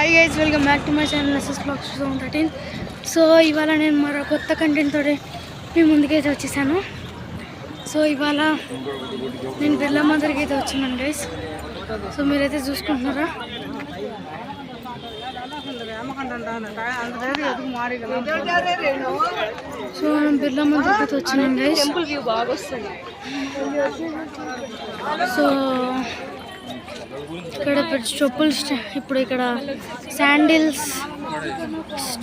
Hi guys, welcome back to my channel SS blogs 2013. So ఇవాళ నేను మరో కొత్త కంటెంట్ తోటి మీ ముందుకైతే వచ్చేసాను. సో ఇవాళ నేను బిర్లా మందిర్కి అయితే వచ్చినాను గైస్. సో మీరైతే చూసుకుంటున్నారా. సో మనం బిర్లా మందిర్కి అయితే వచ్చినాను గైస్. సో ఇక్కడ చెప్పులు ఇప్పుడు ఇక్కడ శాండిల్స్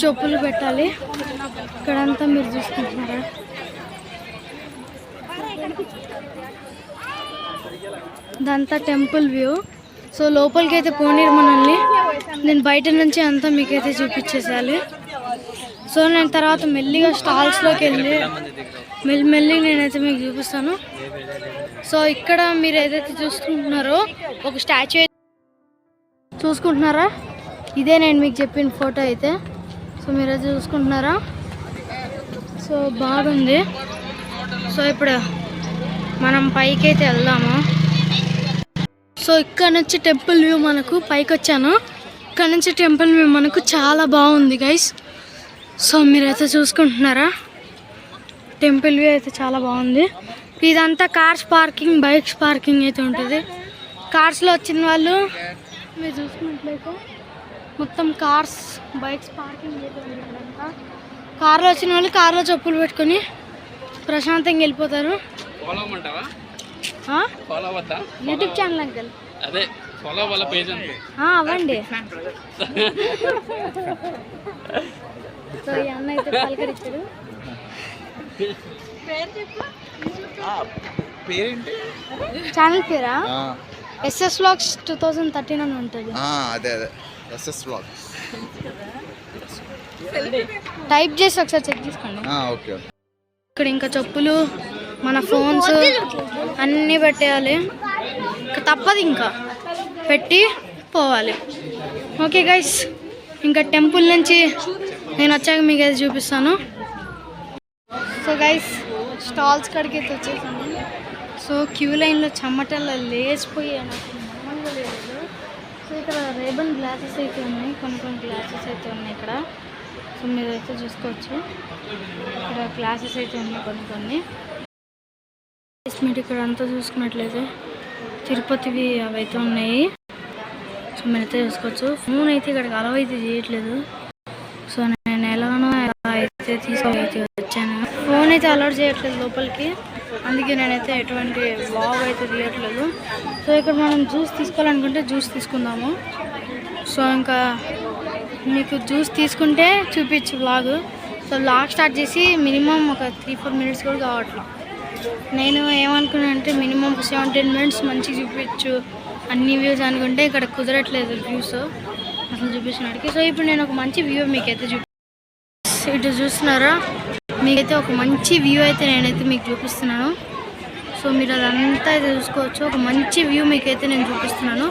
చెప్పులు పెట్టాలి. ఇక్కడంతా మీరు చూసుకుంటున్నారా. ఇదంతా టెంపుల్ వ్యూ. సో లోపలికి అయితే పోనీరు మనల్ని. నేను బయట నుంచి అంతా మీకైతే చూపించేసేయాలి. సో నేను తర్వాత మెల్లిగా స్టాల్స్లోకి వెళ్ళి మెల్లిగా నేనైతే మీకు చూపిస్తాను. సో ఇక్కడ మీరు ఏదైతే చూసుకుంటున్నారో ఒక స్టాచ్యూ చూసుకుంటున్నారా, ఇదే నేను మీకు చెప్పిన ఫోటో అయితే. సో మీరైతే చూసుకుంటున్నారా. సో బాగుంది. సో ఇప్పుడు మనం పైకి అయితే వెళ్దాము. సో ఇక్కడ నుంచి టెంపుల్ వ్యూ మనకు పైకి వచ్చాను. ఇక్కడ నుంచి టెంపుల్ వ్యూ మనకు చాలా బాగుంది గైస్. సో మీరైతే చూసుకుంటున్నారా, టెంపుల్ వ్యూ అయితే చాలా బాగుంది. ఇదంతా కార్స్ పార్కింగ్, బైక్స్ పార్కింగ్ అయితే ఉంటుంది. కార్స్లో వచ్చిన వాళ్ళు మీరు చూసుకున్నట్లయితే మొత్తం కార్స్, బైక్స్ పార్కింగ్ అయితే ఉంది. ఇక్కడంతా కార్లో వచ్చిన వాళ్ళు కార్లో చెప్పులు పెట్టుకొని ప్రశాంతంగా వెళ్ళిపోతారు. యూట్యూబ్ ఛానల్ అంకల్ అవ్వండి. సో ఈ అన్న అయితే పలకరించాడు. ఛానల్ పేరా ఎస్ఎస్ వ్లాగ్స్ 2013 అని ఉంటుంది. టైప్ చేసి ఒకసారి చెక్ చేసుకోండి. ఇక్కడ ఇంకా చెప్పులు, మన ఫోన్స్ అన్నీ పెట్టేయాలి. ఇంకా తప్పదు, ఇంకా పెట్టి పోవాలి. ఓకే గైస్, ఇంకా టెంపుల్ నుంచి నేను వచ్చాక మీకు అయితే చూపిస్తాను. సో గైస్, స్టాల్స్ కాడికి అయితే వచ్చేసాను. సో క్యూ లైన్లో చెమటల్లో లేచిపోయాను, నాకు మామూలుగా లేదు. సో ఇక్కడ రేబన్ గ్లాసెస్ అయితే ఉన్నాయి, కొన్ని గ్లాసెస్ అయితే ఉన్నాయి ఇక్కడ. సో మీరు అయితే చూసుకోవచ్చు, ఇక్కడ గ్లాసెస్ అయితే ఉన్నాయి కొన్ని. మీరు ఇక్కడ అంతా చూసుకున్నట్లయితే తిరుపతివి అవైతే ఉన్నాయి. సో మీరైతే చూసుకోవచ్చు. ఫోన్ అయితే ఇక్కడికి అలవ్ అయితే చేయట్లేదు. సో నేను ఎలానో ఎలా అయితే తీసుకొని వచ్చాను. ఫోన్ అయితే అలౌడ్ చేయట్లేదు లోపలికి, అందుకే నేనైతే ఎటువంటి వ్లాగ్ అయితే తీయట్లేదు. సో ఇక్కడ మనం జ్యూస్ తీసుకోవాలనుకుంటే జ్యూస్ తీసుకుందాము. సో ఇంకా మీకు జ్యూస్ తీసుకుంటే చూపించు వ్లాగ్. సో వ్లాగ్ స్టార్ట్ చేసి మినిమం ఒక 3-4 మినిట్స్ కూడా కావట్లేదు. నేను ఏమనుకున్నాను అంటే మినిమం 17 మినిట్స్ మంచిగా చూపించు అన్ని వ్యూస్ అనుకుంటే ఇక్కడ కుదరట్లేదు వ్యూస్ అసలు చూపించినడికి. సో ఇప్పుడు నేను ఒక మంచి వ్యూ మీకైతే ఇటు చూస్తున్నారా, మీకైతే ఒక మంచి వ్యూ అయితే నేనైతే మీకు చూపిస్తున్నాను. సో మీరు అదంతా అయితే చూసుకోవచ్చు. ఒక మంచి వ్యూ మీకైతే నేను చూపిస్తున్నాను.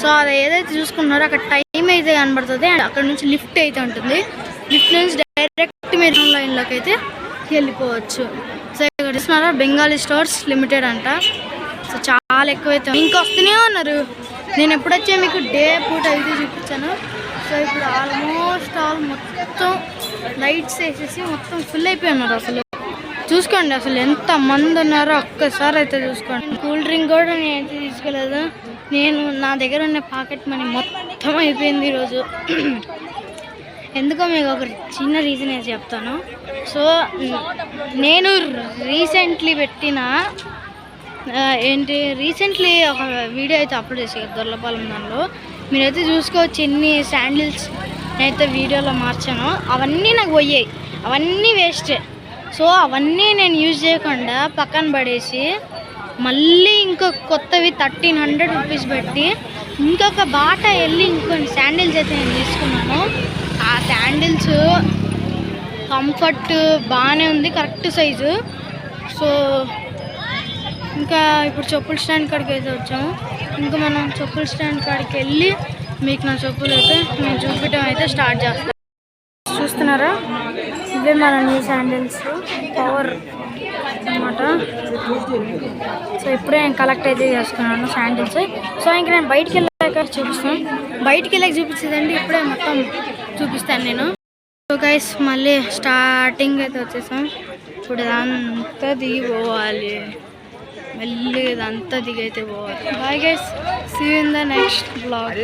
సో అది ఏదైతే చూసుకున్నారో అక్కడ టైం అయితే కనబడుతుంది, అండ్ అక్కడ నుంచి లిఫ్ట్ అయితే ఉంటుంది. లిఫ్ట్ నుంచి డైరెక్ట్ మీరు లైన్లోకి అయితే వెళ్ళిపోవచ్చు. సో ఇక్కడ చూస్తున్నారా, బెంగాలీ స్టోర్స్ లిమిటెడ్ అంట. సో చాలా ఎక్కువైతే ఇంకా వస్తూనే ఉన్నారు. నేను ఎప్పుడొచ్చా మీకు డే పూట అయితే చూపించాను. సో ఇప్పుడు ఆల్మోస్ట్ మొత్తం లైట్స్ వేసేసి మొత్తం ఫుల్ అయిపోయి ఉన్నారు. అసలు చూసుకోండి, అసలు ఎంత మంది ఉన్నారో ఒక్కసారి అయితే చూసుకోండి. కూల్ డ్రింక్ కూడా నేనైతే తీసుకోలేదు. నా దగ్గర ఉన్న పాకెట్ మనీ మొత్తం అయిపోయింది ఈరోజు. ఎందుకో మీకు ఒక చిన్న రీజన్ అయితే చెప్తాను. సో నేను రీసెంట్లీ ఒక వీడియో అయితే అప్లోడ్ చేసాను దొర్లపాలెం. దానిలో మీరైతే చూసుకోవచ్చు ఎన్ని శాండిల్స్ నేనైతే వీడియోలో మార్చాను. అవన్నీ నాకు పోయాయి, అవన్నీ వేస్టే. సో అవన్నీ నేను యూజ్ చేయకుండా పక్కన పడేసి మళ్ళీ ఇంకో కొత్తవి 1300 రూపీస్ పెట్టి ఇంకొక బాట వెళ్ళి ఇంకొన్ని శాండిల్స్ అయితే నేను తీసుకున్నాను. ఆ శాండిల్స్ కంఫర్ట్ బాగానే ఉంది, కరెక్ట్ సైజు. సో ఇంకా ఇప్పుడు చెప్పుల స్టాండ్ కాడికి అయితే వచ్చాము. ఇంకా మనం చెప్పుల స్టాండ్ కాడికి వెళ్ళి మీకు నా చెప్పులు అయితే నేను చూపించడం అయితే స్టార్ట్ చేస్తాను. చూస్తున్నారా, ఇవే మన న్యూ శాండిల్స్, పవర్ అన్నమాట. సో ఇప్పుడే నేను కలెక్ట్ అయితే చేసుకున్నాను శాండిల్స్. సో ఇంక నేను బయటికి వెళ్ళాక వెళ్ళాక చూపిస్తాను. బయటికి వెళ్ళాక చూపించేదండి, ఇప్పుడే మొత్తం చూపిస్తాను నేను. సో గైస్ మళ్ళీ స్టార్టింగ్ అయితే వచ్చేసాం. ఇప్పుడు ఇదంతా దిగి పోవాలి, మళ్ళీ ఇదంతా దిగి అయితే పోవాలి. Bye guys, see you in the next blog.